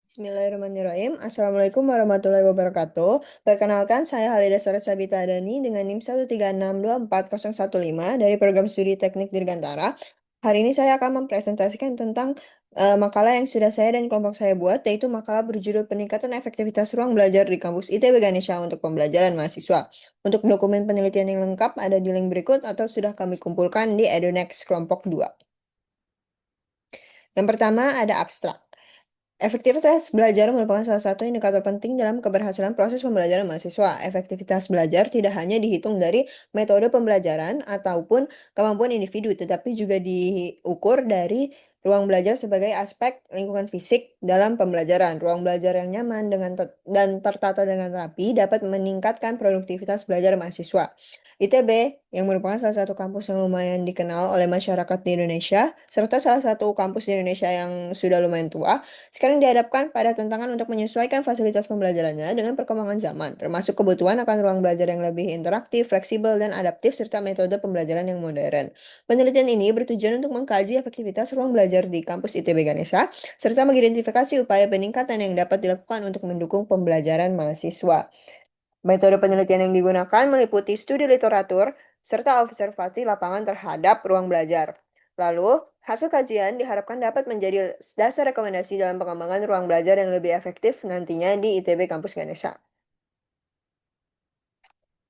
Bismillahirrahmanirrahim. Assalamualaikum warahmatullahi wabarakatuh. Perkenalkan, saya Halida Sore Sabita Adani dengan NIM 136240115 dari Program Studi Teknik Dirgantara. Hari ini saya akan mempresentasikan tentang makalah yang sudah saya dan kelompok saya buat, yaitu makalah berjudul Peningkatan Efektivitas Ruang Belajar di Kampus ITB Ganesha untuk Pembelajaran Mahasiswa. Untuk dokumen penelitian yang lengkap ada di link berikut atau sudah kami kumpulkan di EduNext kelompok 2. Yang pertama ada abstrak. Efektivitas belajar merupakan salah satu indikator penting dalam keberhasilan proses pembelajaran mahasiswa. Efektivitas belajar tidak hanya dihitung dari metode pembelajaran ataupun kemampuan individu, tetapi juga diukur dari ruang belajar sebagai aspek lingkungan fisik dalam pembelajaran. Ruang belajar yang nyaman dan tertata dengan rapi dapat meningkatkan produktivitas belajar mahasiswa. ITB, yang merupakan salah satu kampus yang lumayan dikenal oleh masyarakat di Indonesia, serta salah satu kampus di Indonesia yang sudah lumayan tua, sekarang dihadapkan pada tantangan untuk menyesuaikan fasilitas pembelajarannya dengan perkembangan zaman, termasuk kebutuhan akan ruang belajar yang lebih interaktif, fleksibel, dan adaptif, serta metode pembelajaran yang modern. Penelitian ini bertujuan untuk mengkaji efektivitas ruang belajar di kampus ITB Ganesha, serta mengidentifikasi upaya peningkatan yang dapat dilakukan untuk mendukung pembelajaran mahasiswa. Metode penelitian yang digunakan meliputi studi literatur serta observasi lapangan terhadap ruang belajar. Lalu, hasil kajian diharapkan dapat menjadi dasar rekomendasi dalam pengembangan ruang belajar yang lebih efektif nantinya di ITB Kampus Ganesha.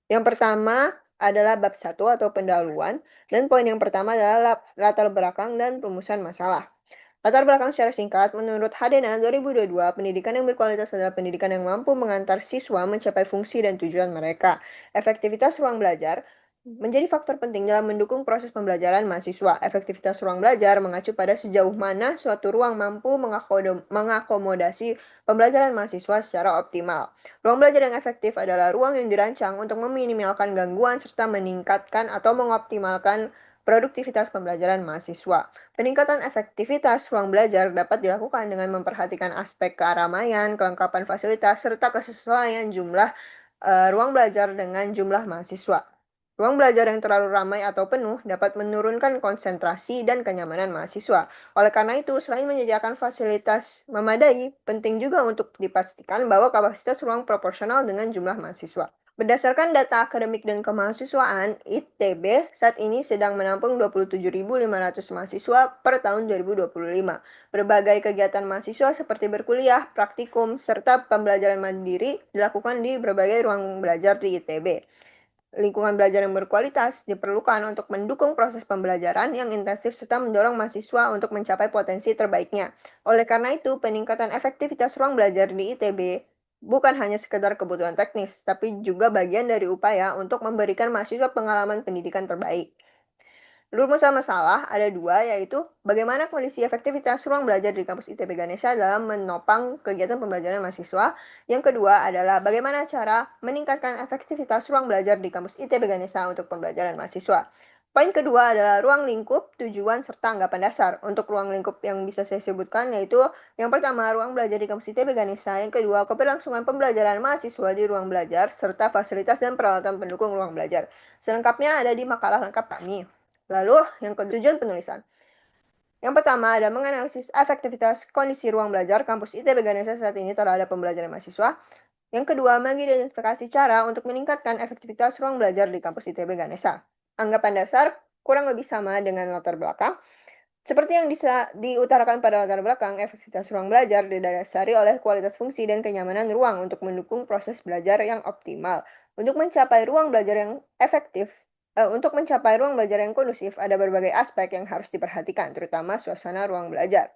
Yang pertama adalah bab 1 atau pendahuluan, dan poin yang pertama adalah latar belakang dan perumusan masalah. Latar belakang secara singkat, menurut Hadena 2022, pendidikan yang berkualitas adalah pendidikan yang mampu mengantar siswa mencapai fungsi dan tujuan mereka. Efektivitas ruang belajar menjadi faktor penting dalam mendukung proses pembelajaran mahasiswa. Efektivitas ruang belajar mengacu pada sejauh mana suatu ruang mampu mengakomodasi pembelajaran mahasiswa secara optimal. Ruang belajar yang efektif adalah ruang yang dirancang untuk meminimalkan gangguan serta meningkatkan atau mengoptimalkan produktivitas pembelajaran mahasiswa. Peningkatan efektivitas ruang belajar dapat dilakukan dengan memperhatikan aspek keramaian, kelengkapan fasilitas, serta kesesuaian jumlah ruang belajar dengan jumlah mahasiswa. Ruang belajar yang terlalu ramai atau penuh dapat menurunkan konsentrasi dan kenyamanan mahasiswa. Oleh karena itu, selain menyediakan fasilitas memadai, penting juga untuk dipastikan bahwa kapasitas ruang proporsional dengan jumlah mahasiswa. Berdasarkan data akademik dan kemahasiswaan, ITB saat ini sedang menampung 27.500 mahasiswa per tahun 2025. Berbagai kegiatan mahasiswa seperti berkuliah, praktikum, serta pembelajaran mandiri dilakukan di berbagai ruang belajar di ITB. Lingkungan belajar yang berkualitas diperlukan untuk mendukung proses pembelajaran yang intensif serta mendorong mahasiswa untuk mencapai potensi terbaiknya. Oleh karena itu, peningkatan efektivitas ruang belajar di ITB bukan hanya sekedar kebutuhan teknis, tapi juga bagian dari upaya untuk memberikan mahasiswa pengalaman pendidikan terbaik. Rumusan masalah ada dua, yaitu bagaimana kondisi efektivitas ruang belajar di kampus ITB Ganesha dalam menopang kegiatan pembelajaran mahasiswa. Yang kedua adalah bagaimana cara meningkatkan efektivitas ruang belajar di kampus ITB Ganesha untuk pembelajaran mahasiswa. Poin kedua adalah ruang lingkup, tujuan, serta anggapan dasar. Untuk ruang lingkup yang bisa saya sebutkan yaitu yang pertama, ruang belajar di kampus ITB Ganesha. Yang kedua, keberlangsungan pembelajaran mahasiswa di ruang belajar, serta fasilitas dan peralatan pendukung ruang belajar. Selengkapnya ada di makalah lengkap kami. Lalu, yang tujuan penulisan. Yang pertama ada menganalisis efektivitas kondisi ruang belajar kampus ITB Ganesha saat ini terhadap pembelajaran mahasiswa. Yang kedua, mengidentifikasi cara untuk meningkatkan efektivitas ruang belajar di kampus ITB Ganesha. Anggapan dasar kurang lebih sama dengan latar belakang. Seperti yang bisa diutarakan pada latar belakang, efektivitas ruang belajar didasari oleh kualitas fungsi dan kenyamanan ruang untuk mendukung proses belajar yang optimal. Untuk mencapai ruang belajar yang efektif, untuk mencapai ruang belajar yang kondusif, ada berbagai aspek yang harus diperhatikan, terutama suasana ruang belajar.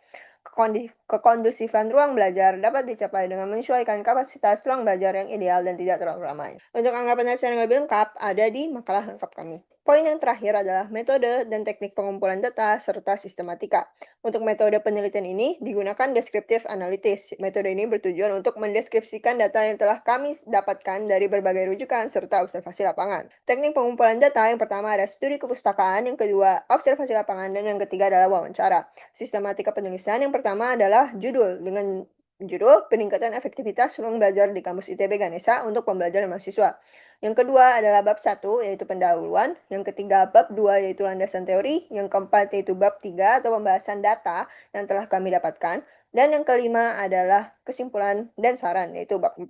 Kekondusifan ruang belajar dapat dicapai dengan menyesuaikan kapasitas ruang belajar yang ideal dan tidak terlalu ramai. Untuk anggapan dasar yang lebih lengkap, ada di makalah lengkap kami. Poin yang terakhir adalah metode dan teknik pengumpulan data serta sistematika. Untuk metode penelitian ini digunakan deskriptif analitis. Metode ini bertujuan untuk mendeskripsikan data yang telah kami dapatkan dari berbagai rujukan serta observasi lapangan. Teknik pengumpulan data yang pertama ada studi kepustakaan, yang kedua observasi lapangan, dan yang ketiga adalah wawancara. Sistematika penulisan yang pertama adalah judul dengan judul peningkatan efektivitas ruang belajar di kampus ITB Ganesha untuk pembelajaran mahasiswa. Yang kedua adalah bab 1, yaitu pendahuluan. Yang ketiga bab 2, yaitu landasan teori. Yang keempat yaitu bab 3 atau pembahasan data yang telah kami dapatkan. Dan yang kelima adalah kesimpulan dan saran, yaitu bab 4.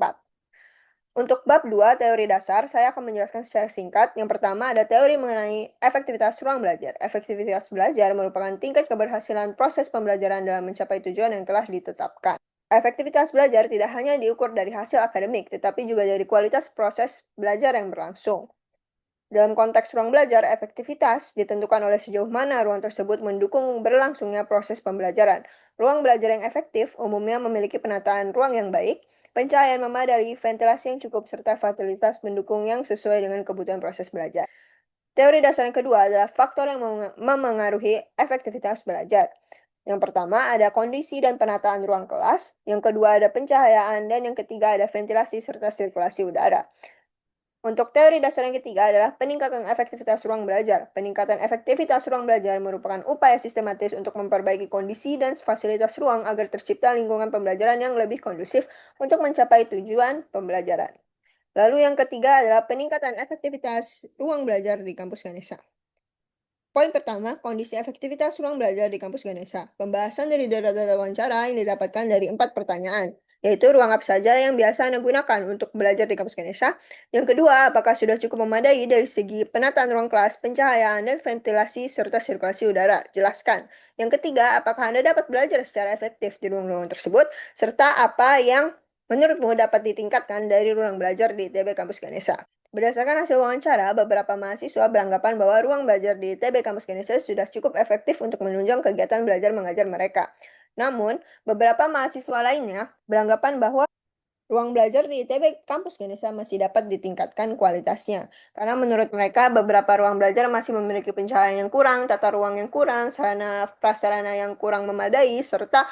Untuk bab 2, teori dasar, saya akan menjelaskan secara singkat. Yang pertama ada teori mengenai efektivitas ruang belajar. Efektivitas belajar merupakan tingkat keberhasilan proses pembelajaran dalam mencapai tujuan yang telah ditetapkan. Efektivitas belajar tidak hanya diukur dari hasil akademik, tetapi juga dari kualitas proses belajar yang berlangsung. Dalam konteks ruang belajar, efektivitas ditentukan oleh sejauh mana ruang tersebut mendukung berlangsungnya proses pembelajaran. Ruang belajar yang efektif umumnya memiliki penataan ruang yang baik, pencahayaan memadai, ventilasi yang cukup, serta fasilitas mendukung yang sesuai dengan kebutuhan proses belajar. Teori dasar yang kedua adalah faktor yang memengaruhi efektivitas belajar. Yang pertama ada kondisi dan penataan ruang kelas, yang kedua ada pencahayaan, dan yang ketiga ada ventilasi serta sirkulasi udara. Untuk teori dasar yang ketiga adalah peningkatan efektivitas ruang belajar. Peningkatan efektivitas ruang belajar merupakan upaya sistematis untuk memperbaiki kondisi dan fasilitas ruang agar tercipta lingkungan pembelajaran yang lebih kondusif untuk mencapai tujuan pembelajaran. Lalu yang ketiga adalah peningkatan efektivitas ruang belajar di kampus Ganesha. Poin pertama, kondisi efektivitas ruang belajar di kampus Ganesha. Pembahasan dari data-data wawancara yang didapatkan dari 4 pertanyaan, yaitu ruang apa saja yang biasa Anda gunakan untuk belajar di kampus Ganesha. Yang kedua, apakah sudah cukup memadai dari segi penataan ruang kelas, pencahayaan, dan ventilasi, serta sirkulasi udara? Jelaskan. Yang ketiga, apakah Anda dapat belajar secara efektif di ruang-ruang tersebut, serta apa yang menurutmu dapat ditingkatkan dari ruang belajar di ITB Kampus Ganesha? Berdasarkan hasil wawancara, beberapa mahasiswa beranggapan bahwa ruang belajar di ITB Kampus Ganesha sudah cukup efektif untuk menunjang kegiatan belajar mengajar mereka. Namun, beberapa mahasiswa lainnya beranggapan bahwa ruang belajar di ITB Kampus Ganesha masih dapat ditingkatkan kualitasnya. Karena menurut mereka, beberapa ruang belajar masih memiliki pencahayaan yang kurang, tata ruang yang kurang, sarana prasarana yang kurang memadai, serta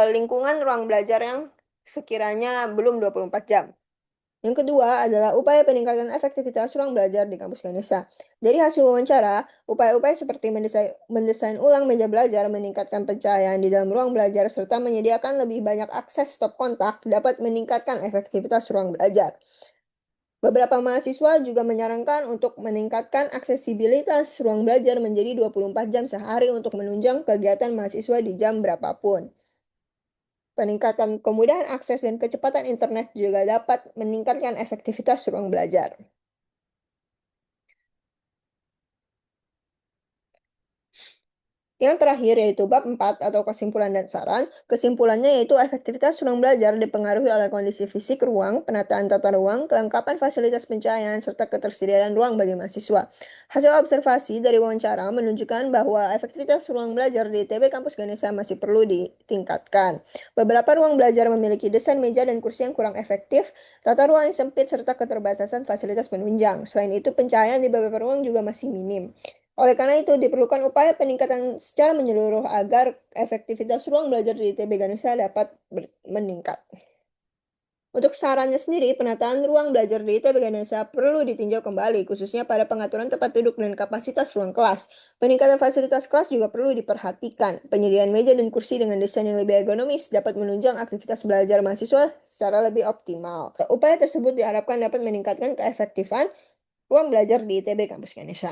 lingkungan ruang belajar yang sekiranya belum 24 jam. Yang kedua adalah upaya peningkatan efektivitas ruang belajar di kampus Ganesha. Dari hasil wawancara, upaya-upaya seperti mendesain ulang meja belajar, meningkatkan pencahayaan di dalam ruang belajar, serta menyediakan lebih banyak akses stop kontak dapat meningkatkan efektivitas ruang belajar. Beberapa mahasiswa juga menyarankan untuk meningkatkan aksesibilitas ruang belajar menjadi 24 jam sehari untuk menunjang kegiatan mahasiswa di jam berapapun. Peningkatan kemudahan akses dan kecepatan internet juga dapat meningkatkan efektivitas ruang belajar. Yang terakhir yaitu bab 4 atau kesimpulan dan saran. Kesimpulannya yaitu efektivitas ruang belajar dipengaruhi oleh kondisi fisik ruang, penataan tata ruang, kelengkapan fasilitas pencahayaan, serta ketersediaan ruang bagi mahasiswa. Hasil observasi dari wawancara menunjukkan bahwa efektivitas ruang belajar di ITB Kampus Ganesha masih perlu ditingkatkan. Beberapa ruang belajar memiliki desain meja dan kursi yang kurang efektif, tata ruang yang sempit, serta keterbatasan fasilitas penunjang. Selain itu, pencahayaan di beberapa ruang juga masih minim. Oleh karena itu, diperlukan upaya peningkatan secara menyeluruh agar efektivitas ruang belajar di ITB Ganesha dapat meningkat. Untuk sarannya sendiri, penataan ruang belajar di ITB Ganesha perlu ditinjau kembali, khususnya pada pengaturan tempat duduk dan kapasitas ruang kelas. Peningkatan fasilitas kelas juga perlu diperhatikan. Penyediaan meja dan kursi dengan desain yang lebih ergonomis dapat menunjang aktivitas belajar mahasiswa secara lebih optimal. Upaya tersebut diharapkan dapat meningkatkan keefektifan ruang belajar di ITB Kampus Ganesha.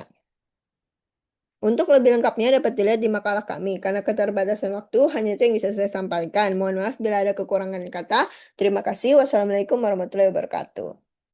Untuk lebih lengkapnya dapat dilihat di makalah kami. Karena keterbatasan waktu, hanya itu yang bisa saya sampaikan. Mohon maaf bila ada kekurangan kata. Terima kasih. Wassalamualaikum warahmatullahi wabarakatuh.